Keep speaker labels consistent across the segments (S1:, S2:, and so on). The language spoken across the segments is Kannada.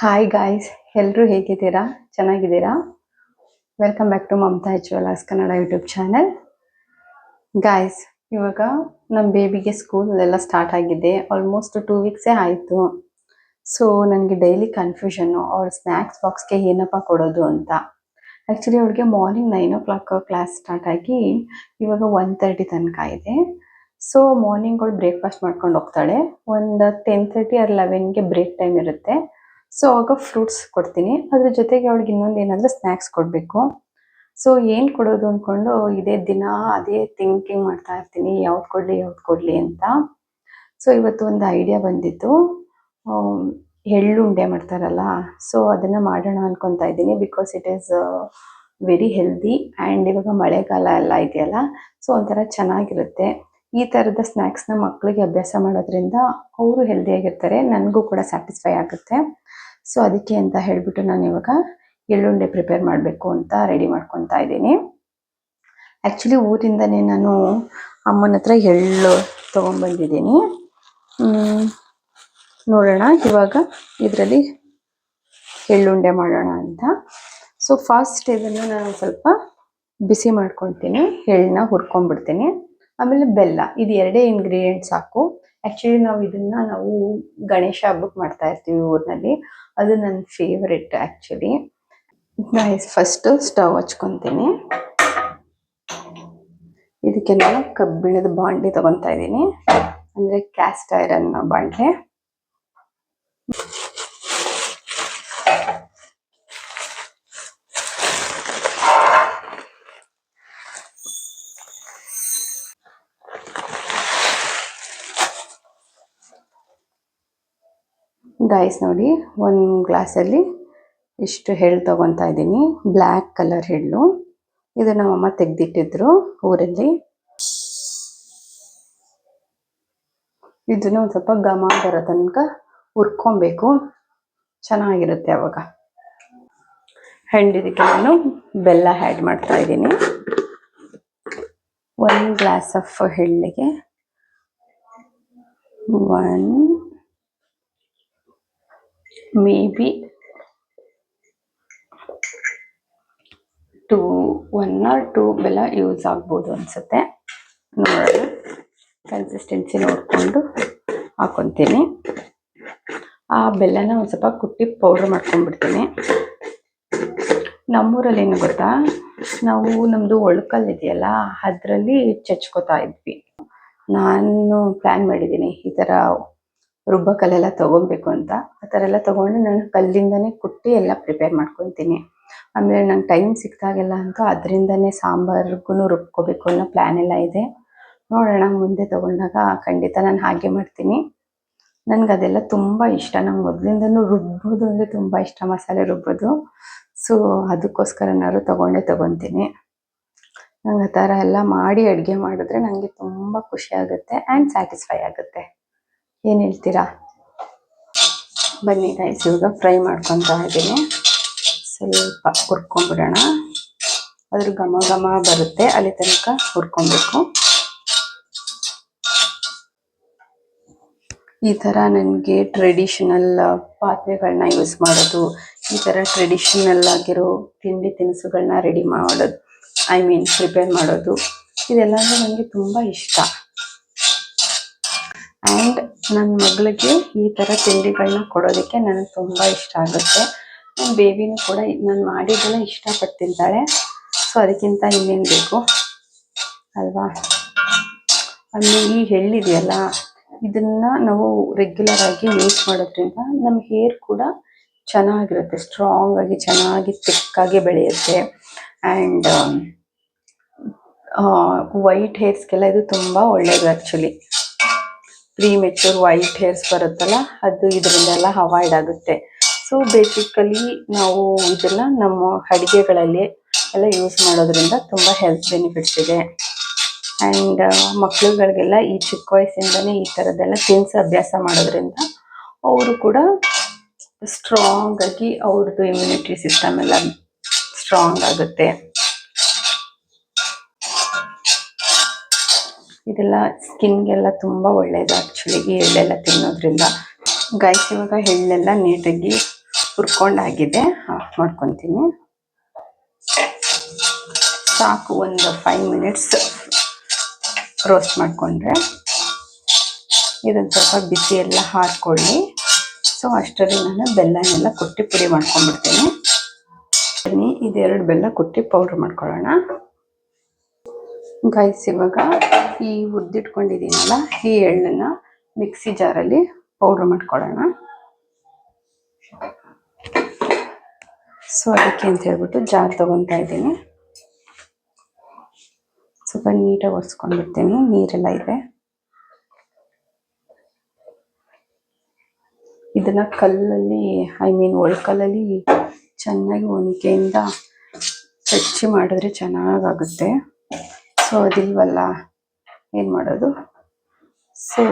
S1: ಹಾಯ್ ಗಾಯ್ಸ್, ಎಲ್ಲರೂ ಹೇಗಿದ್ದೀರಾ? ಚೆನ್ನಾಗಿದ್ದೀರಾ? Welcome back to Mamata jewellers Kannada YouTube channel. Guys, ಇವಾಗ ನಮ್ಮ ಬೇಬಿಗೆ ಸ್ಕೂಲ್ ಎಲ್ಲ ಸ್ಟಾರ್ಟ್ ಆಗಿದೆ. ಆಲ್ಮೋಸ್ಟ್ 2 ವೀಕ್ಸೇ ಆಯಿತು. ಸೊ ನನಗೆ ಡೈಲಿ ಕನ್ಫ್ಯೂಷನ್ನು, ಅವ್ರ ಸ್ನ್ಯಾಕ್ಸ್ ಬಾಕ್ಸ್ಗೆ ಏನಪ್ಪ ಕೊಡೋದು ಅಂತ. ಆ್ಯಕ್ಚುಲಿ ಅವ್ಳಿಗೆ ಮಾರ್ನಿಂಗ್ 9 o'clock ಕ್ಲಾಸ್ ಸ್ಟಾರ್ಟ್ ಆಗಿ ಇವಾಗ 1:30 ತನಕ ಇದೆ. ಸೊ ಮಾರ್ನಿಂಗ್ ಅವಳು ಬ್ರೇಕ್ಫಾಸ್ಟ್ ಮಾಡ್ಕೊಂಡು ಹೋಗ್ತಾಳೆ. ಒಂದು 10:30 or 11ಗೆ ಬ್ರೇಕ್ ಟೈಮ್ ಇರುತ್ತೆ. ಸೊ ಆವಾಗ ಫ್ರೂಟ್ಸ್ ಕೊಡ್ತೀನಿ. ಅದ್ರ ಜೊತೆಗೆ ಅವಳಿಗೆ ಇನ್ನೊಂದು ಏನಾದರೂ ಸ್ನ್ಯಾಕ್ಸ್ ಕೊಡಬೇಕು. ಸೊ ಏನು ಕೊಡೋದು ಅಂದ್ಕೊಂಡು ಇದೇ ದಿನ ಅದೇ ಥಿಂಕಿಂಗ್ ಮಾಡ್ತಾ ಇರ್ತೀನಿ, ಯಾವ್ದು ಕೊಡಲಿ ಅಂತ. ಸೊ ಇವತ್ತು ಒಂದು ಐಡಿಯಾ ಬಂದಿತ್ತು. ಎಳ್ಳುಂಡೆ ಮಾಡ್ತಾರಲ್ಲ, ಸೊ ಅದನ್ನು ಮಾಡೋಣ ಅನ್ಕೊತಾ ಇದ್ದೀನಿ. Because it is very healthy and ಇವಾಗ ಮಳೆಗಾಲ ಎಲ್ಲ ಇದೆಯಲ್ಲ, ಸೊ ಒಂಥರ ಚೆನ್ನಾಗಿರುತ್ತೆ. ಈ ಥರದ ಸ್ನ್ಯಾಕ್ಸ್ನ ಮಕ್ಕಳಿಗೆ ಅಭ್ಯಾಸ ಮಾಡೋದ್ರಿಂದ ಅವರು ಹೆಲ್ದಿಯಾಗಿರ್ತಾರೆ, ನನಗೂ ಕೂಡ ಸ್ಯಾಟಿಸ್ಫೈ ಆಗುತ್ತೆ. ಸೊ ಅದಕ್ಕೆ ಅಂತ ಹೇಳಿಬಿಟ್ಟು ನಾನು ಇವಾಗ ಎಳ್ಳುಂಡೆ ಪ್ರಿಪೇರ್ ಮಾಡಬೇಕು ಅಂತ ರೆಡಿ ಮಾಡ್ಕೊತಾ ಇದ್ದೀನಿ. ಆ್ಯಕ್ಚುಲಿ ಊರಿಂದನೇ ನಾನು ಅಮ್ಮನ ಹತ್ರ ಎಳ್ಳು ತೊಗೊಂಬಂದಿದ್ದೀನಿ. ನೋಡೋಣ ಇವಾಗ ಇದರಲ್ಲಿ ಎಳ್ಳುಂಡೆ ಮಾಡೋಣ ಅಂತ. ಸೊ ಫಸ್ಟ್ ಇದನ್ನು ನಾನು ಸ್ವಲ್ಪ ಬಿಸಿ ಮಾಡ್ಕೊತೀನಿ, ಎಳ್ಳನ್ನ ಹುರ್ಕೊಂಡ್ಬಿಡ್ತೀನಿ. ಆಮೇಲೆ ಬೆಲ್ಲ, ಇದು ಎರಡೇ ಇಂಗ್ರೀಡಿಯೆಂಟ್ ಸಾಕು. ಆ್ಯಕ್ಚುಲಿ ನಾವು ಗಣೇಶ ಹಬ್ಬಕ್ಕೆ ಮಾಡ್ತಾ ಇರ್ತೀವಿ ಊರಿನಲ್ಲಿ. ಅದು ನನ್ನ ಫೇವ್ರೆಟ್ ಆ್ಯಕ್ಚುಲಿ. ಫಸ್ಟು ಸ್ಟವ್ ಹಚ್ಕೊತೀನಿ. ಇದಕ್ಕೆ ನಾನು ಕಬ್ಬಿಣದ ಬಾಂಡ್ಲಿ ತಗೊತಾ ಇದ್ದೀನಿ, ಅಂದರೆ ಕ್ಯಾಸ್ಟ್ ಐರನ್ ಬಾಂಡ್ಲೆ. ಗೈಸ್ ನೋಡಿ, ಒಂದು ಗ್ಲಾಸಲ್ಲಿ ಇಷ್ಟು ಎಳ್ಳು ತೊಗೊತಾ ಇದ್ದೀನಿ. ಬ್ಲ್ಯಾಕ್ ಕಲರ್ ಎಳ್ಳು. ಇದು ನಮ್ಮಮ್ಮ ತೆಗೆದಿಟ್ಟಿದ್ರು ಊರಲ್ಲಿ. ಇದನ್ನು ಒಂದು ಸ್ವಲ್ಪ ಘಮ ಬರೋ ತನಕ ಹುರ್ಕೊಬೇಕು, ಚೆನ್ನಾಗಿರುತ್ತೆ ಅವಾಗ. ಆ್ಯಂಡ್ ಇದಕ್ಕೆ ನಾನು ಬೆಲ್ಲ ಆ್ಯಡ್ ಮಾಡ್ತಾ ಇದ್ದೀನಿ. 1 ಗ್ಲಾಸ್ ಆಫ್ ಎಳ್ಳಿಗೆ 1 ಮೇಬಿ 1 or 2 ಬೆಲ್ಲ ಯೂಸ್ ಆಗ್ಬೋದು ಅನಿಸುತ್ತೆ. ನೋಡೋಣ, ಕನ್ಸಿಸ್ಟೆನ್ಸಿ ನೋಡಿಕೊಂಡು ಹಾಕೊತೀನಿ. ಆ ಬೆಲ್ಲನ ಒಂದು ಸ್ವಲ್ಪ ಕುಟ್ಟಿ ಪೌಡ್ರ್ ಮಾಡ್ಕೊಂಡ್ಬಿಡ್ತೀನಿ. ನಮ್ಮೂರಲ್ಲಿ ಏನು ಗೊತ್ತಾ, ನಮ್ಮದು ಒಳ್ಕಲ್ ಇದೆಯಲ್ಲ, ಅದರಲ್ಲಿ ಚಚ್ಕೋತಾ ಇದ್ವಿ. ನಾನು ಪ್ಲ್ಯಾನ್ ಮಾಡಿದ್ದೀನಿ ಈ ಥರ ರುಬ್ಬಕಲ್ಲೆಲ್ಲ ತೊಗೊಬೇಕು ಅಂತ. ಆ ಥರ ಎಲ್ಲ ತೊಗೊಂಡು ನಾನು ಕಲ್ಲಿಂದನೇ ಕುಟ್ಟಿ ಎಲ್ಲ ಪ್ರಿಪೇರ್ ಮಾಡ್ಕೊತೀನಿ. ಆಮೇಲೆ ನಂಗೆ ಟೈಮ್ ಸಿಕ್ತಾಗೆಲ್ಲ ಅಂತ ಅದರಿಂದನೇ ಸಾಂಬಾರಿಗೂ ರುಬ್ಕೋಬೇಕು ಅನ್ನೋ ಪ್ಲ್ಯಾನ್ ಎಲ್ಲ ಇದೆ. ನೋಡೋಣ, ಮುಂದೆ ತೊಗೊಂಡಾಗ ಖಂಡಿತ ನಾನು ಹಾಗೆ ಮಾಡ್ತೀನಿ. ನನಗೆ ಅದೆಲ್ಲ ತುಂಬ ಇಷ್ಟ. ನಂಗೆ ಮೊದಲಿಂದನೂ ರುಬ್ಬೋದು ಅಂದರೆ ತುಂಬ ಇಷ್ಟ, ಮಸಾಲೆ ರುಬ್ಬೋದು. ಸೊ ಅದಕ್ಕೋಸ್ಕರನಾದ್ರು ತೊಗೊತೀನಿ. ನಂಗೆ ಆ ಥರ ಎಲ್ಲ ಮಾಡಿ ಅಡುಗೆ ಮಾಡಿದ್ರೆ ನನಗೆ ತುಂಬ ಖುಷಿ ಆಗುತ್ತೆ ಆ್ಯಂಡ್ ಸ್ಯಾಟಿಸ್ಫೈ ಆಗುತ್ತೆ. ಏನು ಹೇಳ್ತೀರಾ? ಬನ್ನಿ ಗೈಸ್, ಇವಾಗ ಫ್ರೈ ಮಾಡ್ಕೊತಾ ಇದ್ದೀನಿ. ಸ್ವಲ್ಪ ಹುರ್ಕೊಂಡ್ಬಿಡೋಣ. ಅದ್ರ ಘಮ ಬರುತ್ತೆ, ಅಲ್ಲಿ ತನಕ ಹುರ್ಕೊಬೇಕು. ಈ ಥರ ನನಗೆ ಟ್ರೆಡಿಷನಲ್ ಪಾತ್ರೆಗಳನ್ನ ಯೂಸ್ ಮಾಡೋದು, ಈ ಥರ ಟ್ರೆಡಿಷನಲ್ ಆಗಿರೋ ತಿಂಡಿ ತಿನಿಸುಗಳನ್ನ ರೆಡಿ ಮಾಡೋದು, ಪ್ರಿಪೇರ್ ಮಾಡೋದು, ಇದೆಲ್ಲವೂ ನನಗೆ ತುಂಬ ಇಷ್ಟ. ಆ್ಯಂಡ್ ನನ್ನ ಮಗಳಿಗೆ ಈ ಥರ ತಿಂಡಿಗಳನ್ನ ಕೊಡೋದಕ್ಕೆ ನನಗೆ ತುಂಬ ಇಷ್ಟ ಆಗುತ್ತೆ. ನನ್ನ ಬೇಬಿನೂ ಕೂಡ ನಾನು ಮಾಡಿದ್ದೆಲ್ಲ ಇಷ್ಟಪಟ್ಟು ತಿಂತಾಳೆ. ಸೊ ಅದಕ್ಕಿಂತ ಇನ್ನೇನು ಬೇಕು ಅಲ್ವಾ? ಆಮೇಲೆ ಈ ಎಳ್ಳಿದೆಯಲ್ಲ, ಇದನ್ನು ನಾವು ರೆಗ್ಯುಲರ್ ಆಗಿ ಯೂಸ್ ಮಾಡೋದ್ರಿಂದ ನಮ್ಮ ಹೇರ್ ಕೂಡ ಚೆನ್ನಾಗಿರುತ್ತೆ, ಸ್ಟ್ರಾಂಗ್ ಆಗಿ ಚೆನ್ನಾಗಿ ತಿಕ್ಕಾಗಿ ಬೆಳೆಯುತ್ತೆ. ಆ್ಯಂಡ್ ವೈಟ್ ಹೇರ್ಸ್ಗೆಲ್ಲ ಇದು ತುಂಬ ಒಳ್ಳೆಯದು. ಆ್ಯಕ್ಚುಲಿ ಪ್ರೀಮೆಚೂರ್ ವೈಟ್ ಹೇರ್ಸ್ ಬರುತ್ತಲ್ಲ, ಅದು ಇದರಿಂದೆಲ್ಲ ಅವಾಯ್ಡ್ ಆಗುತ್ತೆ. ಸೊ ಬೇಸಿಕಲಿ ನಾವು ಇದನ್ನು ನಮ್ಮ ಅಡುಗೆಗಳಲ್ಲಿ ಎಲ್ಲ ಯೂಸ್ ಮಾಡೋದ್ರಿಂದ ತುಂಬ ಹೆಲ್ತ್ ಬೆನಿಫಿಟ್ಸ್ ಇದೆ. ಆ್ಯಂಡ್ ಮಕ್ಕಳುಗಳಿಗೆಲ್ಲ ಈ ಚಿಕ್ಕ ವಯಸ್ಸಿಂದನೇ ಈ ಥರದ್ದೆಲ್ಲ ತಿನ್ನಿಸಿ ಅಭ್ಯಾಸ ಮಾಡೋದ್ರಿಂದ ಅವರು ಕೂಡ ಸ್ಟ್ರಾಂಗ್ ಆಗಿ ಅವ್ರದ್ದು ಇಮ್ಯುನಿಟಿ ಸಿಸ್ಟಮ್ ಎಲ್ಲ ಸ್ಟ್ರಾಂಗ್ ಆಗುತ್ತೆ. ಇದೆಲ್ಲ ಸ್ಕಿನ್ಗೆಲ್ಲ ತುಂಬ ಒಳ್ಳೆಯದು ಆ್ಯಕ್ಚುಲಿ, ಈ ಎಳ್ಳೆಲ್ಲ ತಿನ್ನೋದ್ರಿಂದ. ಗೈಸ್, ಇವಾಗ ಎಳ್ಳೆಲ್ಲ ನೀಟಾಗಿ ಹುರ್ಕೊಂಡಾಗಿದೆ. ಆಫ್ ಮಾಡ್ಕೊತೀನಿ. ಸಾಕು, ಒಂದು 5 ಮಿನಿಟ್ಸ್ ರೋಸ್ಟ್ ಮಾಡಿಕೊಂಡ್ರೆ. ಇದನ್ನು ಸ್ವಲ್ಪ ಬಿಸಿ ಎಲ್ಲ ಹಾಕ್ಕೊಳ್ಳಿ. ಸೊ ಅಷ್ಟರಲ್ಲಿ ನಾನು ಬೆಲ್ಲನೆಲ್ಲ ಕುಟ್ಟಿ ಪುಡಿ ಮಾಡ್ಕೊಂಡ್ಬಿಡ್ತೀನಿ. ಇದೆರಡು ಬೆಲ್ಲ ಕುಟ್ಟಿ ಪೌಡ್ರ್ ಮಾಡ್ಕೊಳ್ಳೋಣ. ಗೈಸ್, ಇವಾಗ ಈ ಉದ್ದಿಟ್ಕೊಂಡಿದ್ದೀನಲ್ಲ ಈ ಎಳ್ಳನ್ನು ಮಿಕ್ಸಿ ಜಾರಲ್ಲಿ ಪೌಡ್ರ್ ಮಾಡ್ಕೊಳ್ಳೋಣ. ಸೊ ಅದಕ್ಕೆ ಅಂತ ಹೇಳ್ಬಿಟ್ಟು ಜಾರ್ ತೊಗೊತಾ ಇದ್ದೀನಿ. ಸ್ವಲ್ಪ ನೀಟಾಗಿ ಒರೆಸ್ಕೊಂಡ್ಬಿಡ್ತೀನಿ, ನೀರೆಲ್ಲ ಇದೆ. ಇದನ್ನು ಕಲ್ಲಲ್ಲಿ ಒಳ್ಕಲ್ಲಲ್ಲಿ ಚೆನ್ನಾಗಿ ಒಣಕೆಯಿಂದ ಸ್ವಚ್ಛ ಮಾಡಿದ್ರೆ ಚೆನ್ನಾಗಾಗುತ್ತೆ. ಸೊ ಅದಿಲ್ವಲ್ಲ, ಏನು ಮಾಡೋದು? ಸೊ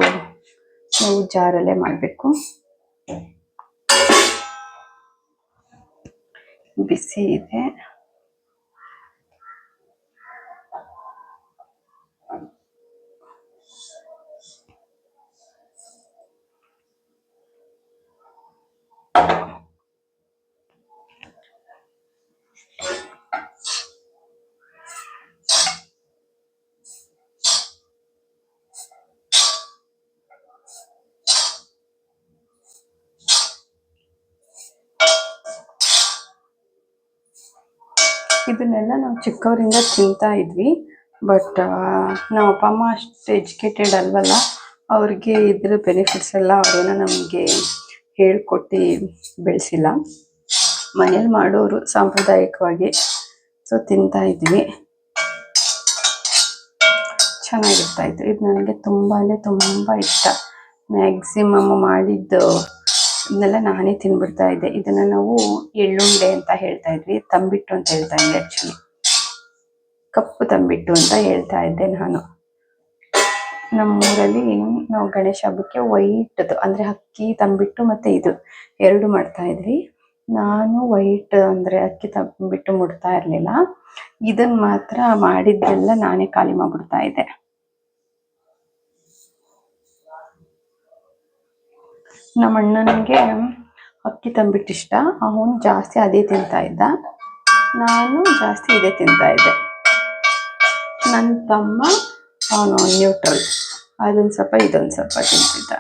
S1: ನಾವು ಜಾರಲ್ಲೇ ಮಾಡಬೇಕು. ಬಿಸಿ ಇದೆ. ಇದನ್ನೆಲ್ಲ ನಾವು ಚಿಕ್ಕವರಿಂದ ತಿಂತಾ ಇದ್ವಿ. ಬಟ್ ನಮ್ಮ ಅಪ್ಪ ಅಮ್ಮ ಅಷ್ಟು ಎಜುಕೇಟೆಡ್ ಅಲ್ವಲ್ಲ, ಅವ್ರಿಗೆ ಇದ್ರ ಬೆನಿಫಿಟ್ಸ್ ಎಲ್ಲ ಅವರೇನೋ ನಮಗೆ ಹೇಳ್ಕೊಟ್ಟು ಬೆಳೆಸಿಲ್ಲ. ಮನೇಲಿ ಮಾಡೋರು ಸಾಂಪ್ರದಾಯಿಕವಾಗಿ. ಸೊ ತಿಂತಾ ಇದ್ವಿ, ಚೆನ್ನಾಗಿರ್ತಾಯಿತ್ತು. ಇದು ನನಗೆ ತುಂಬ ಅಂದರೆ ತುಂಬ ಇಷ್ಟ. ಮ್ಯಾಕ್ಸಿಮಮ್ ಮಾಡಿದ್ದು ಇದನ್ನೆಲ್ಲ ನಾನೇ ತಿಂದ್ಬಿಡ್ತಾ ಇದ್ದೆ. ಇದನ್ನು ನಾವು ಎಳ್ಳುಂಡೆ ಅಂತ ಹೇಳ್ತಾ ಇದ್ವಿ, ತಂಬಿಟ್ಟು ಅಂತ ಹೇಳ್ತಾ ಇದ್ದೆ. ಆ್ಯಕ್ಚುಲಿ ಕಪ್ಪು ತಂಬಿಟ್ಟು ಅಂತ ಹೇಳ್ತಾ ಇದ್ದೆ ನಾನು. ನಮ್ಮೂರಲ್ಲಿ ನಾವು ಗಣೇಶ ಹಬ್ಬಕ್ಕೆ ವೈಟ್ದು ಅಂದರೆ ಅಕ್ಕಿ ತಂಬಿಟ್ಟು ಮತ್ತು ಇದು ಎರಡು ಮಾಡ್ತಾ ಇದ್ವಿ. ನಾನು ವೈಟ್ ಅಂದರೆ ಅಕ್ಕಿ ತಂಬಿಟ್ಟು ಮುಡ್ತಾ ಇರಲಿಲ್ಲ. ಇದನ್ನು ಮಾತ್ರ ಮಾಡಿದ್ದೆಲ್ಲ ನಾನೇ ಖಾಲಿ ಮಾಡಿಬಿಡ್ತಾ ಇದ್ದೆ. ನಮ್ಮ ಅಣ್ಣನಿಗೆ ಅಕ್ಕಿ ತಂಬಿಟ್ಟು ಇಷ್ಟ, ಅವನು ಜಾಸ್ತಿ ಅದೇ ತಿಂತಾ ಇದ್ದ. ನಾನು ಜಾಸ್ತಿ ಇದೇ ತಿಂತಾ ಇದ್ದೆ. ನನ್ನ ತಮ್ಮ ಅವನು ನ್ಯೂಟ್ರಲ್, ಅದೊಂದು ಸ್ವಲ್ಪ ಇದೊಂದು ಸ್ವಲ್ಪ ತಿಂತಿದ್ದ.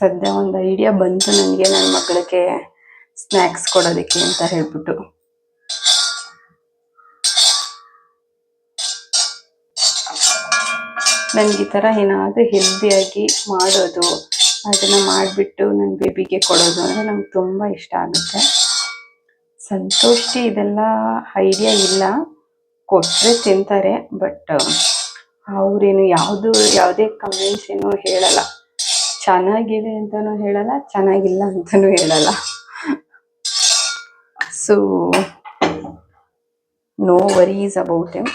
S1: ಸದ್ಯ ಒಂದು ಐಡಿಯಾ ಬಂತು ನನಗೆ, ನನ್ನ ಮಗಳಿಗೆ ಸ್ನ್ಯಾಕ್ಸ್ ಕೊಡೋದಕ್ಕೆ ಅಂತ ಹೇಳ್ಬಿಟ್ಟು. ನನಗೆ ಈ ಥರ ಏನಾದರೂ ಹೆಲ್ದಿಯಾಗಿ ಮಾಡೋದು, ಅದನ್ನು ಮಾಡಿಬಿಟ್ಟು ನನ್ನ ಬೇಬಿಗೆ ಕೊಡೋದು ಅಂದರೆ ನಂಗೆ ತುಂಬ ಇಷ್ಟ ಆಗುತ್ತೆ. ಸಂತೋಷಿ ಇದೆಲ್ಲ ಐಡಿಯಾ ಇಲ್ಲ, ಕೊಟ್ಟರೆ ತಿಂತಾರೆ. ಬಟ್ ಅವರೇನು ಯಾವುದೇ ಕಮೆಂಟ್ಸ್ ಏನೂ ಹೇಳಲ್ಲ. ಚೆನ್ನಾಗಿದೆ ಅಂತಲೂ ಹೇಳಲ್ಲ, ಚೆನ್ನಾಗಿಲ್ಲ ಅಂತಲೂ ಹೇಳಲ್ಲ. So no worries about him.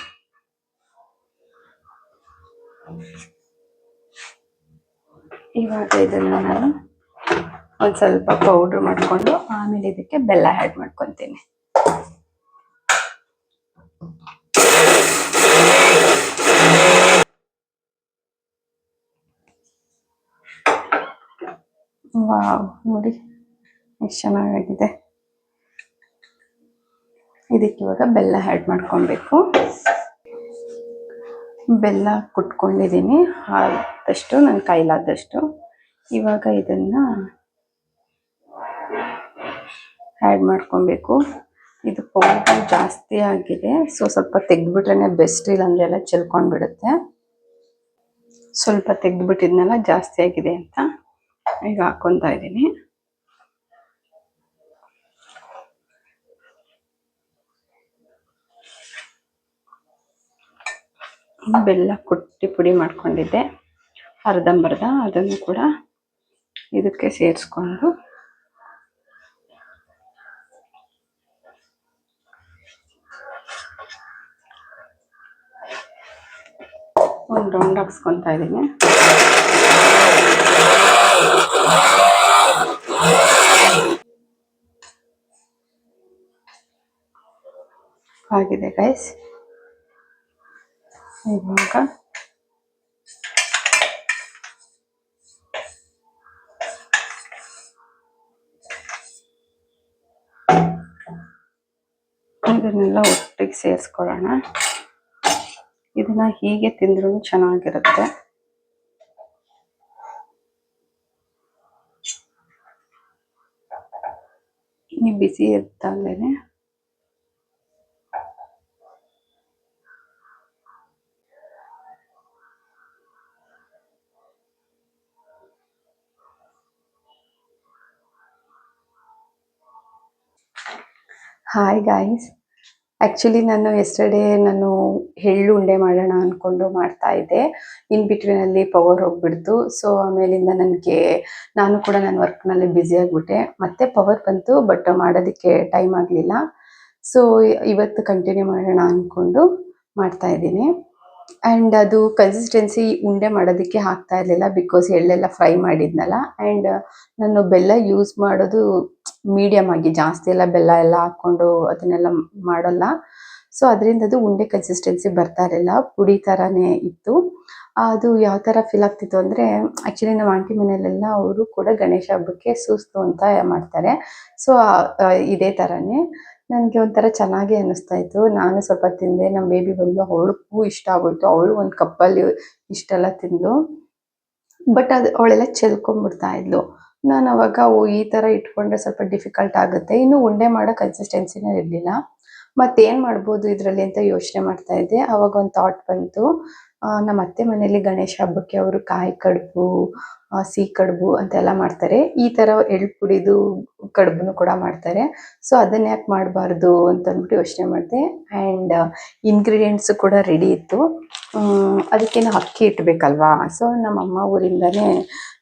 S1: ಇವಾಗ ಇದನ್ನು ನಾನು ಒಂದು ಸ್ವಲ್ಪ ಪೌಡ್ರ್ ಮಾಡಿಕೊಂಡು ಆಮೇಲೆ ಇದಕ್ಕೆ ಬೆಲ್ಲ ಆ್ಯಡ್ ಮಾಡ್ಕೊತೀನಿ. ವಾವ್, ನೋಡಿ ಎಷ್ಟು ಚೆನ್ನಾಗಿದೆ. ಇದಕ್ಕೆ ಇವಾಗ ಬೆಲ್ಲ ಆ್ಯಡ್ ಮಾಡ್ಕೊಬೇಕು. ಬೆಲ್ಲ ಕುಟ್ಕೊಂಡಿದ್ದೀನಿ ಆದಷ್ಟು, ನನ್ನ ಕೈಲಾದಷ್ಟು. ಇವಾಗ ಇದನ್ನು ಆ್ಯಡ್ ಮಾಡ್ಕೊಬೇಕು. ಇದು ಪೌಡರ್ ಜಾಸ್ತಿ ಆಗಿದೆ, ಸೊ ಸ್ವಲ್ಪ ತೆಗೆದ್ಬಿಟ್ರೆ ಬೆಸ್ಟ್, ಇಲ್ಲಾಂದ್ರೆ ಎಲ್ಲ ಚೆಲ್ಕೊಂಡು ಬಿಡುತ್ತೆ. ಸ್ವಲ್ಪ ತೆಗೆದ್ಬಿಟ್ಟಿದ್ನೆಲ್ಲ ಜಾಸ್ತಿ ಆಗಿದೆ ಅಂತ ಈಗ ಹಾಕ್ಕೊತಾ ಇದ್ದೀನಿ. ಬೆಲ್ಲ ಕುಟ್ಟಿ ಪುಡಿ ಮಾಡ್ಕೊಂಡಿದ್ದೆ ಅರ್ಧಂಬರ್ಧ, ಅದನ್ನು ಕೂಡ ಇದಕ್ಕೆ ಸೇರಿಸ್ಕೊಂಡು ಒಂದು ರೌಂಡ್ ಹಾಕ್ಸ್ಕೊತಾ ಇದ್ದೀನಿ. ಆಗಿದೆ ಗೈಸ್. ಇವಾಗ ಇದನ್ನೆಲ್ಲ ಒಟ್ಟಿಗೆ ಸೇರಿಸ್ಕೊಳ್ಳೋಣ. ಇದನ್ನ ಹೀಗೆ ತಿಂದ್ರೂ ಚೆನ್ನಾಗಿರುತ್ತೆ. ಈ ಬಿಸಿ ಇರ್ತಾಗಲೇನೆ ಹಾಯ್ ಗಾಯ್ಸ್, ಆ್ಯಕ್ಚುಲಿ ನಾನು ಎಸ್ಟರ್ಡೇ ಎಳ್ಳು ಉಂಡೆ ಮಾಡೋಣ ಅಂದ್ಕೊಂಡು ಮಾಡ್ತಾ ಇದ್ದೆ. ಇನ್ ಬಿಟ್ವೀನಲ್ಲಿ ಪವರ್ ಹೋಗ್ಬಿಡ್ತು. ಸೊ ಆಮೇಲಿಂದ ನಾನು ಕೂಡ ನನ್ನ ವರ್ಕ್ನಲ್ಲಿ ಬ್ಯುಸಿ ಆಗಿಬಿಟ್ಟೆ. ಮತ್ತೆ ಪವರ್ ಬಂತು, ಬಟ್ ಮಾಡೋದಕ್ಕೆ ಟೈಮ್ ಆಗಲಿಲ್ಲ. ಸೊ ಇವತ್ತು ಕಂಟಿನ್ಯೂ ಮಾಡೋಣ ಅಂದ್ಕೊಂಡು ಮಾಡ್ತಾ ಇದ್ದೀನಿ. ಆ್ಯಂಡ್ ಅದು ಕನ್ಸಿಸ್ಟೆನ್ಸಿ ಉಂಡೆ ಮಾಡೋದಕ್ಕೆ ಆಗ್ತಾ ಇರಲಿಲ್ಲ, ಬಿಕಾಸ್ ಎಳ್ಳೆಲ್ಲ ಫ್ರೈ ಮಾಡಿದ್ನಲ್ಲ. ಆ್ಯಂಡ್ ನಾನು ಬೆಲ್ಲ ಯೂಸ್ ಮಾಡೋದು ಮೀಡಿಯಮ್ ಆಗಿ, ಜಾಸ್ತಿ ಎಲ್ಲ ಬೆಲ್ಲ ಎಲ್ಲ ಹಾಕ್ಕೊಂಡು ಅದನ್ನೆಲ್ಲ ಮಾಡಲ್ಲ. ಸೊ ಅದರಿಂದ ಅದು ಉಂಡೆ ಕನ್ಸಿಸ್ಟೆನ್ಸಿ ಬರ್ತಾ ಇರಲಿಲ್ಲ, ಪುಡಿ ಥರನೇ ಇತ್ತು. ಅದು ಯಾವ ಥರ ಫೀಲ್ ಆಗ್ತಿತ್ತು ಅಂದರೆ, ಆ್ಯಕ್ಚುಲಿ ನಮ್ಮ ಆಂಟಿ ಮನೆಯಲ್ಲೆಲ್ಲ ಅವರು ಕೂಡ ಗಣೇಶ ಹಬ್ಬಕ್ಕೆ ಸೂಸ್ತು ಅಂತ ಮಾಡ್ತಾರೆ. ಸೊ ಇದೇ ಥರನೇ ನನಗೆ ಒಂಥರ ಚೆನ್ನಾಗಿ ಅನ್ನಿಸ್ತಾ ಇತ್ತು. ನಾನು ಸ್ವಲ್ಪ ತಿಂದೆ, ನಮ್ಮ ಬೇಬಿ ಬಂದು ಅವಳಿಗೂ ಇಷ್ಟ ಆಗೋಯ್ತು. ಅವಳು ಒಂದು ಕಪ್ಪಲ್ಲಿ ಇಷ್ಟೆಲ್ಲ ತಿಂದು, ಬಟ್ ಅದು ಅವಳೆಲ್ಲ ಚೆಲ್ಕೊಂಡ್ಬಿಡ್ತಾ ಇದ್ಲು. ನಾನು ಅವಾಗ ಈ ಥರ ಇಟ್ಕೊಂಡ್ರೆ ಸ್ವಲ್ಪ ಡಿಫಿಕಲ್ಟ್ ಆಗುತ್ತೆ. ಇನ್ನು ಉಂಡೆ ಮಾಡೋ ಕನ್ಸಿಸ್ಟೆನ್ಸಿನೇ ಇರಲಿಲ್ಲ. ಮತ್ತೇನು ಮಾಡ್ಬೋದು ಇದರಲ್ಲಿ ಅಂತ ಯೋಚನೆ ಮಾಡ್ತಾ ಇದ್ದೆ. ಅವಾಗ ಒಂದು ಥಾಟ್ ಬಂತು. ನಮ್ಮ ಅತ್ತೆ ಮನೇಲಿ ಗಣೇಶ ಹಬ್ಬಕ್ಕೆ ಅವರು ಕಾಯಿ ಕಡುಬು, ಸಿಹಿ ಕಡುಬು ಅಂತೆಲ್ಲ ಮಾಡ್ತಾರೆ. ಈ ಥರ ಎಳ್ಳು ಪುಡಿದು ಕಡುಬನ್ನು ಕೂಡ ಮಾಡ್ತಾರೆ. ಸೊ ಅದನ್ನ ಯಾಕೆ ಮಾಡಬಾರ್ದು ಅಂತಂದ್ಬಿಟ್ಟು ಯೋಚನೆ ಮಾಡಿದೆ. ಆ್ಯಂಡ್ ಇಂಗ್ರೀಡಿಯೆಂಟ್ಸು ಕೂಡ ರೆಡಿ ಇತ್ತು. ಅದಕ್ಕೇನು ಅಕ್ಕಿ ಇಟ್ಬೇಕಲ್ವಾ. ಸೊ ನಮ್ಮಮ್ಮ ಊರಿಂದನೇ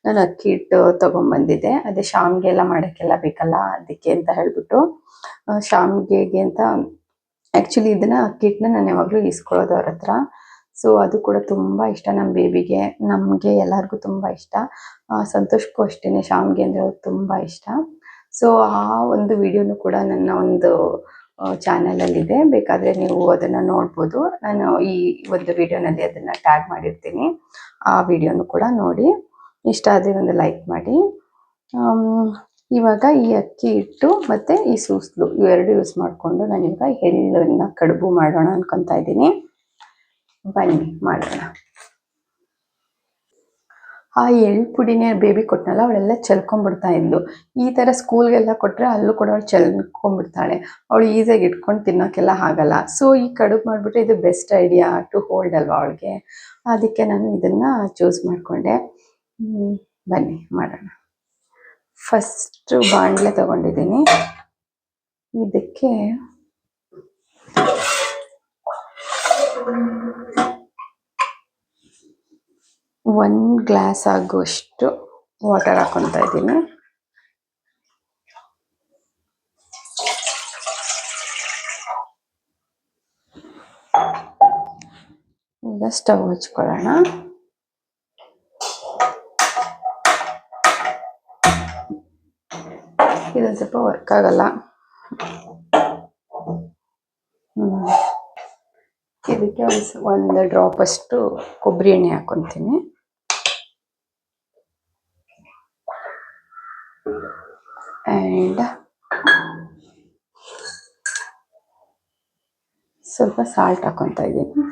S1: ನಾನು ಅಕ್ಕಿ ಹಿಟ್ಟು ತೊಗೊಂಬಂದಿದ್ದೆ. ಅದೇ ಶಾವಿಗೆ ಎಲ್ಲ ಮಾಡೋಕ್ಕೆಲ್ಲ ಬೇಕಲ್ಲ, ಅದಕ್ಕೆ ಅಂತ ಹೇಳ್ಬಿಟ್ಟು ಶಾವಿಗೆಗೆ ಅಂತ ಆ್ಯಕ್ಚುಲಿ ಇದನ್ನು ಅಕ್ಕಿ ಹಿಟ್ಟನ್ನ ನಾನು ಯಾವಾಗಲೂ ಇಸ್ಕೊಳ್ಳೋದು ಅವ್ರ ಹತ್ರ. ಸೊ ಅದು ಕೂಡ ತುಂಬ ಇಷ್ಟ ನಮ್ಮ ಬೇಬಿಗೆ, ನಮಗೆ ಎಲ್ಲರಿಗೂ ತುಂಬ ಇಷ್ಟ. ಸಂತೋಷಕ್ಕೂ ಅಷ್ಟೇ ಶಾವಿಗೆ ಅಂದರೆ ಅವ್ರಿಗೆ ತುಂಬ ಇಷ್ಟ. ಸೊ ಆ ಒಂದು ವಿಡಿಯೋನು ಕೂಡ ನನ್ನ ಒಂದು ಚಾನಲಲ್ಲಿದೆ, ಬೇಕಾದರೆ ನೀವು ಅದನ್ನು ನೋಡ್ಬೋದು. ನಾನು ಈ ಒಂದು ವಿಡಿಯೋನಲ್ಲಿ ಅದನ್ನು ಟ್ಯಾಗ್ ಮಾಡಿರ್ತೀನಿ, ಆ ವಿಡಿಯೋನು ಕೂಡ ನೋಡಿ. ಇಷ್ಟ ಆದರೆ ಒಂದು ಲೈಕ್ ಮಾಡಿ. ಇವಾಗ ಈ ಅಕ್ಕಿ ಹಿಟ್ಟು ಮತ್ತು ಈ ಸೂಸ್ಲು ಇವೆರಡು ಯೂಸ್ ಮಾಡಿಕೊಂಡು ನಾನೀಗ ಎಳ್ಳನ್ನು ಕಡುಬು ಮಾಡೋಣ ಅನ್ಕೊತಾ ಇದ್ದೀನಿ. ಬನ್ನಿ ಮಾಡೋಣ. ಆ ಎಳ್ಳು ಪುಡಿನೇ ಬೇಬಿ ಕೊಟ್ಟನಲ್ಲ, ಅವಳೆಲ್ಲ ಚೆಲ್ಕೊಂಡ್ಬಿಡ್ತಾ ಇದ್ಲು. ಈ ಥರ ಸ್ಕೂಲ್ಗೆಲ್ಲ ಕೊಟ್ಟರೆ ಅಲ್ಲೂ ಕೂಡ ಅವಳು ಚೆಲ್ಕೊಂಡ್ಬಿಡ್ತಾಳೆ. ಅವಳು ಈಸಿಯಾಗಿ ಇಟ್ಕೊಂಡು ತಿನ್ನೋಕ್ಕೆಲ್ಲ ಆಗಲ್ಲ. ಸೊ ಈ ಕಡುಬು ಮಾಡಿಬಿಟ್ಟು ಇದು ಬೆಸ್ಟ್ ಐಡಿಯಾ ಟು ಹೋಲ್ಡ್ ಅಲ್ವಾ ಅವಳಿಗೆ, ಅದಕ್ಕೆ ನಾನು ಇದನ್ನು ಚೂಸ್ ಮಾಡಿಕೊಂಡೆ. ಬನ್ನಿ ಮಾಡೋಣ. ಫಸ್ಟು ಬಾಣಲೆ ತಗೊಂಡಿದ್ದೀನಿ. ಇದಕ್ಕೆ ಒಂದು ಗ್ಲಾಸ್ ಆಗುವಷ್ಟು ವಾಟರ್ ಹಾಕೊತಾ ಇದ್ದೀನಿ. ಈಗ ಸ್ಟವ್ ಹಚ್ಕೊಳ್ಳೋಣ. ಇದೊಂದು ಸ್ವಲ್ಪ ವರ್ಕ್ ಆಗಲ್ಲ. ಇದಕ್ಕೆ ಒಂದು ಡ್ರಾಪ್ ಅಷ್ಟು ಕೊಬ್ಬರಿ ಎಣ್ಣೆ ಹಾಕೊತೀನಿ. ಆ್ಯಂಡ್ ಸ್ವಲ್ಪ ಸಾಲ್ಟ್ ಹಾಕೊತಾ ಇದ್ದೀನಿ.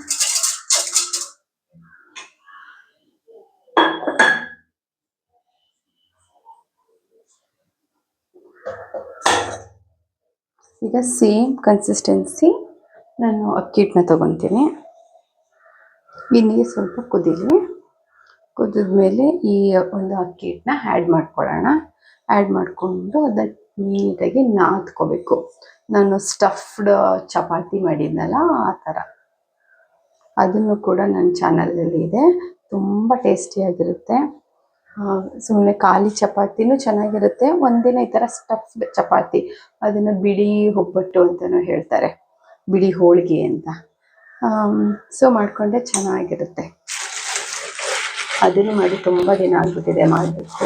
S1: ಈಗ ಸೇಮ್ ಕನ್ಸಿಸ್ಟೆನ್ಸಿ ನಾನು ಅಕ್ಕಿ ಹಿಟ್ಟನ್ನ ತೊಗೊತೀನಿ. ಈ ನೀರು ಸ್ವಲ್ಪ ಕುದಿದ್ಮೇಲೆ ಈ ಒಂದು ಅಕ್ಕಿ ಹಿಟ್ಟನ್ನ ಆ್ಯಡ್ ಮಾಡ್ಕೊಳ್ಳೋಣ. ಆ್ಯಡ್ ಮಾಡಿಕೊಂಡು ಅದನ್ನು ನೀಟಾಗಿ ನಾದ್ಕೋಬೇಕು. ನಾನು ಸ್ಟಫ್ಡ್ ಚಪಾತಿ ಮಾಡಿದ್ನಲ್ಲ ಆ ಥರ, ಅದನ್ನು ಕೂಡ ನನ್ನ ಚಾನಲಲ್ಲಿ ಇದೆ. ತುಂಬ ಟೇಸ್ಟಿಯಾಗಿರುತ್ತೆ. ಸುಮ್ಮನೆ ಖಾಲಿ ಚಪಾತಿನೂ ಚೆನ್ನಾಗಿರುತ್ತೆ. ಒಂದಿನ ಈ ಥರ ಸ್ಟಫ್ಡ್ ಚಪಾತಿ, ಅದನ್ನು ಬಿಡಿ ಒಬ್ಬಟ್ಟು ಅಂತಲೂ ಹೇಳ್ತಾರೆ, ಬಿಡಿ ಹೋಳಿಗೆ ಅಂತ. ಸೊ ಮಾಡಿಕೊಂಡ್ರೆ ಚೆನ್ನಾಗಿರುತ್ತೆ. ಅದನ್ನು ಮಾಡಿ ತುಂಬ ದಿನ ಆಗಿಬಿಟ್ಟಿದೆ ಮಾಡಬೇಕು.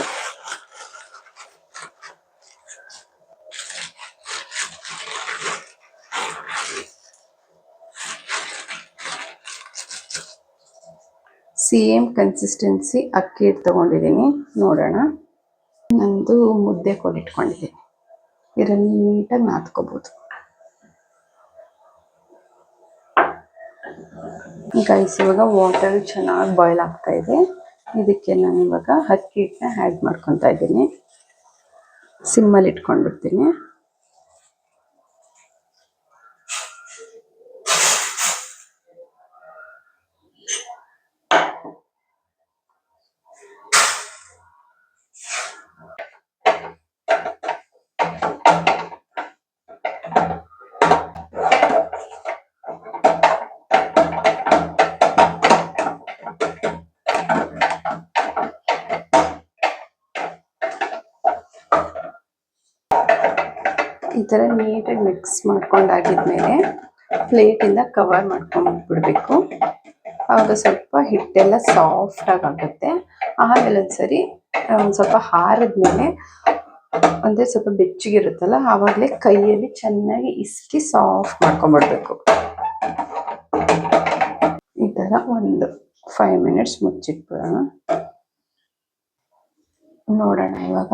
S1: ಸೇಮ್ ಕನ್ಸಿಸ್ಟೆನ್ಸಿ ಅಕ್ಕಿ ಹಿಟ್ಟು ತೊಗೊಂಡಿದ್ದೀನಿ. ನೋಡೋಣ. ನಂದು ಮುದ್ದೆ ಕೋಲು ಇಟ್ಕೊಂಡಿದ್ದೀನಿ. ಇದರಲ್ಲಿ ನೀಟಾಗಿ ನಾದ್ಕೋಬೋದು. ಗೈಸ್, ಇವಾಗ ವಾಟರ್ ಚೆನ್ನಾಗಿ ಬಾಯ್ಲ್ ಆಗ್ತಾ ಇದೆ. ಇದಕ್ಕೆ ನಾನು ಇವಾಗ ಅಕ್ಕಿ ಹಿಟ್ಟನ್ನ ಆ್ಯಡ್ ಮಾಡ್ಕೊತಾ ಇದ್ದೀನಿ. ಸಿಮ್ಮಲ್ಲಿ ಇಟ್ಕೊಂಡ್ಬಿಡ್ತೀನಿ. ಈ ಥರ ನೀಟಾಗಿ ಮಿಕ್ಸ್ ಮಾಡ್ಕೊಂಡಾಗಿದ್ಮೇಲೆ ಪ್ಲೇಟಿಂದ ಕವರ್ ಮಾಡ್ಕೊಂಡ್ಬಿಡ್ಬೇಕು. ಆವಾಗ ಸ್ವಲ್ಪ ಹಿಟ್ಟೆಲ್ಲ ಸಾಫ್ಟಾಗಿ ಆಗುತ್ತೆ. ಆಮೇಲೆ ಒಂದ್ಸರಿ ಒಂದು ಸ್ವಲ್ಪ ಆರಿದ್ಮೇಲೆ ಅಂದರೆ ಸ್ವಲ್ಪ ಬೆಚ್ಚಗಿರುತ್ತಲ್ಲ, ಆವಾಗಲೇ ಕೈಯಲ್ಲಿ ಚೆನ್ನಾಗಿ ಇಸ್ಕಿ ಸಾಫ್ಟ್ ಮಾಡ್ಕೊಂಡ್ಬಿಡ್ಬೇಕು. ಈ ಥರ ಒಂದು 5 ಮಿನಿಟ್ಸ್ ಮುಚ್ಚಿಟ್ಬಿಡೋಣ. ನೋಡೋಣ ಇವಾಗ.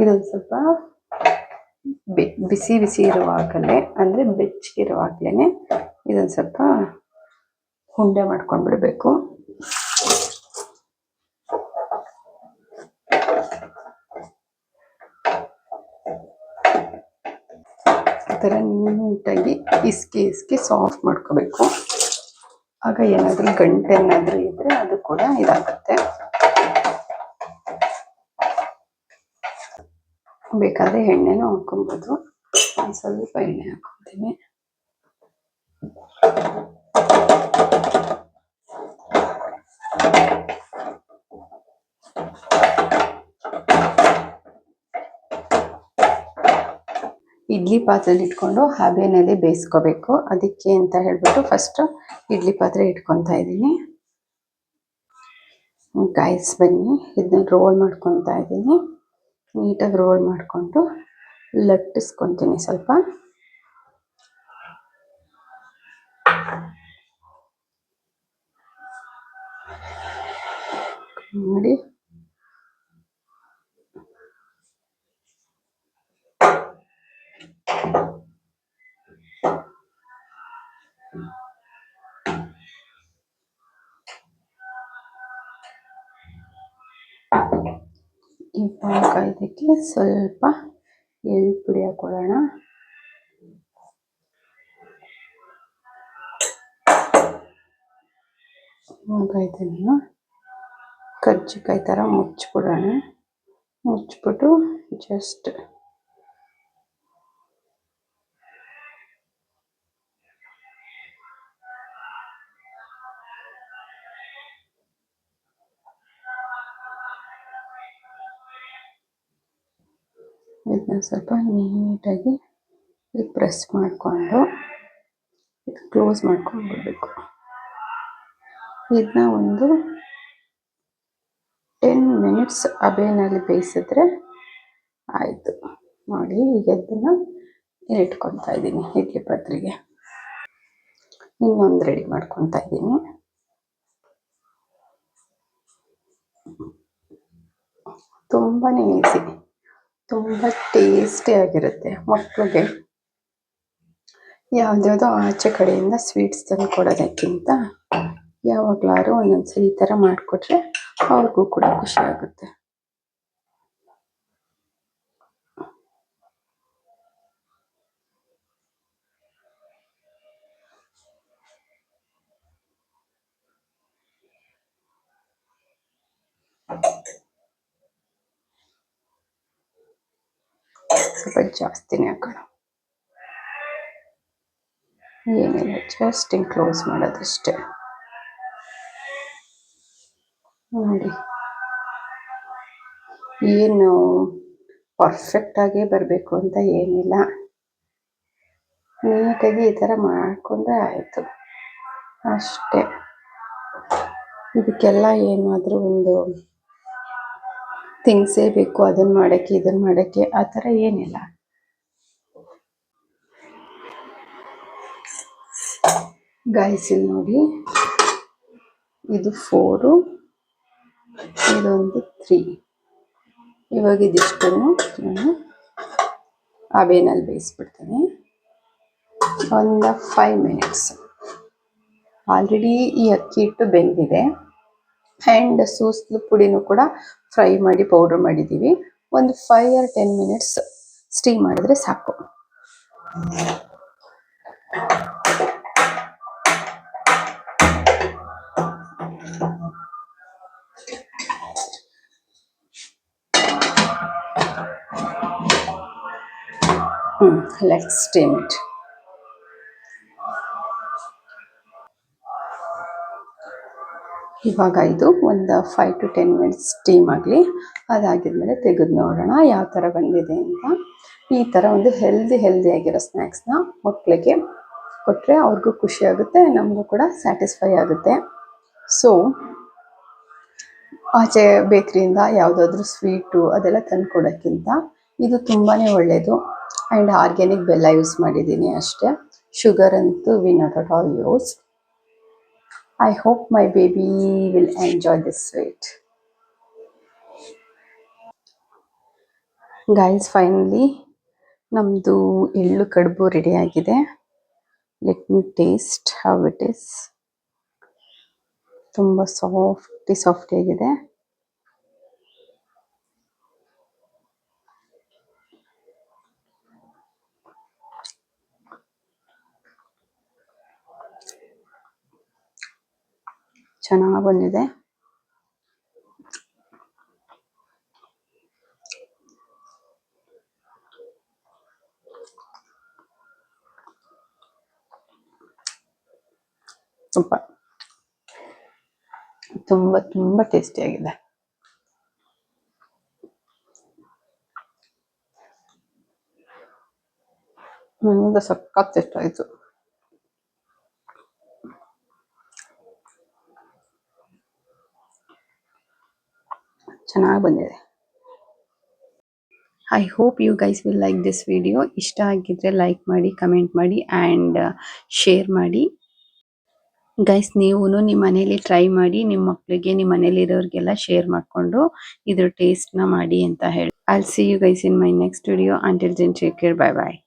S1: ಇದೊಂದು ಸ್ವಲ್ಪ ಬಿಸಿ ಬಿಸಿ ಇರುವಾಗಲೇ, ಅಂದರೆ ಬೆಚ್ಚಗಿರುವಾಗಲೇ ಇದೊಂದು ಸ್ವಲ್ಪ ಉಂಡೆ ಮಾಡ್ಕೊಂಡ್ಬಿಡ್ಬೇಕು. ಈ ಥರ ನೀಟಾಗಿ ಇಸ್ಕಿ ಸಾಫ್ಟ್ ಮಾಡ್ಕೋಬೇಕು. ಆಗ ಏನಾದರೂ ಗಂಟೆನಾದರೂ ಇದ್ದರೆ ಅದು ಕೂಡ ಇದಾಗುತ್ತೆ. ಬೇಕಾದರೆ ಎಣ್ಣೆನೂ ಹಾಕೊಬೋದು. ಒಂದು ಸ್ವಲ್ಪ ಎಣ್ಣೆ ಹಾಕ್ಕೊತೀನಿ. ಇಡ್ಲಿ ಪಾತ್ರೆಲಿ ಇಟ್ಕೊಂಡು ಹಬೆನಲ್ಲಿ ಬೇಯಿಸ್ಕೋಬೇಕು. ಅದಕ್ಕೆ ಅಂತ ಹೇಳ್ಬಿಟ್ಟು ಫಸ್ಟ್ ಇಡ್ಲಿ ಪಾತ್ರೆ ಇಟ್ಕೊತಾ ಇದ್ದೀನಿ. ಗೈಸ್ ಬನ್ನಿ, ಇದನ್ನ ರೋಲ್ ಮಾಡ್ಕೊತಾ ಇದ್ದೀನಿ. ನೀಟಾಗಿ ರೋಲ್ ಮಾಡಿಕೊಂಡು ಲಟ್ಟಿಸ್ಕೊತೀನಿ ಸ್ವಲ್ಪ. ನೋಡಿ, ಇವಾಗ ಇದಕ್ಕೆ ಸ್ವಲ್ಪ ಎಳ್ಳು ಪುಡಿ ಹಾಕೊಳ್ಳೋಣ. ಇವಾಗ ಇದನ್ನು ಕರ್ಜಿಕಾಯಿ ಥರ ಮುಚ್ಚಿಬಿಡೋಣ. ಮುಚ್ಚಿಬಿಟ್ಟು ಜಸ್ಟ್ ಇದನ್ನ ಸ್ವಲ್ಪ ನೀಟಾಗಿ ಪ್ರೆಸ್ ಮಾಡಿಕೊಂಡು ಕ್ಲೋಸ್ ಮಾಡ್ಕೊಂಡು ಬಿಡಬೇಕು. ಇದನ್ನ ಒಂದು 10 ಮಿನಿಟ್ಸ್ ಹಬೆನಲ್ಲಿ ಬೇಯಿಸಿದ್ರೆ ಆಯಿತು. ನೋಡಿ, ಈಗ ಇದನ್ನು ಇಟ್ಕೊತಾ ಇದ್ದೀನಿ ಇಡ್ಲಿ ಪಾತ್ರೆಗೆ. ಇನ್ನೊಂದು ರೆಡಿ ಮಾಡ್ಕೊತಾ ಇದ್ದೀನಿ. ತುಂಬಾ ಈಸಿ, ತುಂಬ ಟೇಸ್ಟಿಯಾಗಿರುತ್ತೆ. ಮಕ್ಕಳಿಗೆ ಯಾವುದ್ಯಾವುದೋ ಆಚೆ ಕಡೆಯಿಂದ ಸ್ವೀಟ್ಸ್ ತಂದು ಕೊಡೋದಕ್ಕಿಂತ ಯಾವಾಗಲಾದ್ರೂ ಒಂದೊಂದ್ಸರಿ ಈ ಥರ ಮಾಡಿಕೊಟ್ರೆ ಅವ್ರಿಗೂ ಕೂಡ ಖುಷಿ ಆಗುತ್ತೆ. ಸ್ವಲ್ಪ ಜಾಸ್ತಿನೇ ಹಾಕೋಣ. ಏನಿಲ್ಲ, ಜಸ್ಟ್ ಹಿಂಗೆ ಕ್ಲೋಸ್ ಮಾಡೋದಷ್ಟೇ. ನೋಡಿ, ಏನು ಪರ್ಫೆಕ್ಟಾಗಿ ಬರಬೇಕು ಅಂತ ಏನಿಲ್ಲ. ನೀಟಾಗಿ ಈ ಥರ ಮಾಡಿಕೊಂಡ್ರೆ ಆಯಿತು ಅಷ್ಟೇ. ಇದಕ್ಕೆಲ್ಲ ಏನಾದರೂ ಒಂದು ಥಿಂಗ್ಸೇ ಬೇಕು, ಅದನ್ನು ಮಾಡೋಕ್ಕೆ ಇದನ್ನು ಮಾಡೋಕ್ಕೆ, ಆ ಥರ ಏನಿಲ್ಲ. ಗೈಸ್ ಇಲ್ಲಿ ನೋಡಿ, ಇದು 4, ಇದೊಂದು 3. ಇವಾಗ ಇದಿಷ್ಟನ್ನು ನಾನು ಅವೇನಲ್ಲಿ ಬೇಯಿಸ್ಬಿಡ್ತೀನಿ ಒಂದು 5 ಮಿನಿಟ್ಸ್. ಆಲ್ರೆಡಿ ಈ ಅಕ್ಕಿ ಹಿಟ್ಟು ಬೆಂದಿದೆ ಆ್ಯಂಡ್ ಸೂಸ್ಲು ಪುಡಿನೂ ಕೂಡ ಫ್ರೈ ಮಾಡಿ ಪೌಡ್ರ್ ಮಾಡಿದ್ದೀವಿ. ಒಂದು 5 or 10 ಮಿನಿಟ್ಸ್ ಸ್ಟೀಮ್ ಮಾಡಿದ್ರೆ ಸಾಕು. Let's steam it. ಇವಾಗ ಇದು ಒಂದು 5 to 10 ಮಿನಿಟ್ಸ್ ಸ್ಟೀಮ್ ಆಗಲಿ. ಅದಾಗಿದ್ಮೇಲೆ ತೆಗೆದು ನೋಡೋಣ ಯಾವ ಥರ ಬಂದಿದೆ ಅಂತ. ಈ ಥರ ಒಂದು ಹೆಲ್ದಿಯಾಗಿರೋ ಸ್ನ್ಯಾಕ್ಸ್ನ ಮಕ್ಕಳಿಗೆ ಕೊಟ್ಟರೆ ಅವ್ರಿಗೂ ಖುಷಿ ಆಗುತ್ತೆ, ನಮಗೂ ಕೂಡ ಸ್ಯಾಟಿಸ್ಫೈ ಆಗುತ್ತೆ. ಸೊ ಆಚೆ ಬೇಕ್ರಿಯಿಂದ ಯಾವುದಾದ್ರೂ ಸ್ವೀಟು ಅದೆಲ್ಲ ತಂದು ಕೊಡೋಕ್ಕಿಂತ ಇದು ತುಂಬಾ ಒಳ್ಳೆಯದು. ಆ್ಯಂಡ್ ಆರ್ಗ್ಯಾನಿಕ್ ಬೆಲ್ಲ ಯೂಸ್ ಮಾಡಿದ್ದೀನಿ ಅಷ್ಟೇ. ಶುಗರ್ ಅಂತೂ we not at all use. I hope my baby will enjoy this sweet. Guys, finally ನಮ್ಮದು ಎಳ್ಳು ಕಡುಬು ರೆಡಿ ಆಗಿದೆ. Let me taste how it is. ತುಂಬ ಸಾಫ್ಟಿ ಆಗಿದೆ. ಚೆನ್ನಾಗಿ ಬಂದಿದೆ. ಸೂಪರ್. ತುಂಬ ಟೇಸ್ಟಿಯಾಗಿದೆ. ನನಗೆ ಸಖತ್ ಇಷ್ಟ ಆಯಿತು. ಚೆನ್ನಾಗಿ ಬಂದಿದೆ. I hope you guys will like this video. ಇಷ್ಟ ಆಗಿದ್ರೆ ಲೈಕ್ ಮಾಡಿ, ಕಮೆಂಟ್ ಮಾಡಿ ಆ್ಯಂಡ್ ಶೇರ್ ಮಾಡಿ. ಗೈಸ್ ನೀವು ನಿಮ್ಮ ಮನೇಲಿ ಟ್ರೈ ಮಾಡಿ, ನಿಮ್ಮ ಮಕ್ಕಳಿಗೆ ನಿಮ್ಮ ಮನೇಲಿರೋರಿಗೆಲ್ಲ ಶೇರ್ ಮಾಡಿಕೊಂಡು ಇದ್ರ ಟೇಸ್ಟ್ನ ಮಾಡಿ ಅಂತ ಹೇಳಿ. I will see you guys in my next video. Until then take care. Bye bye.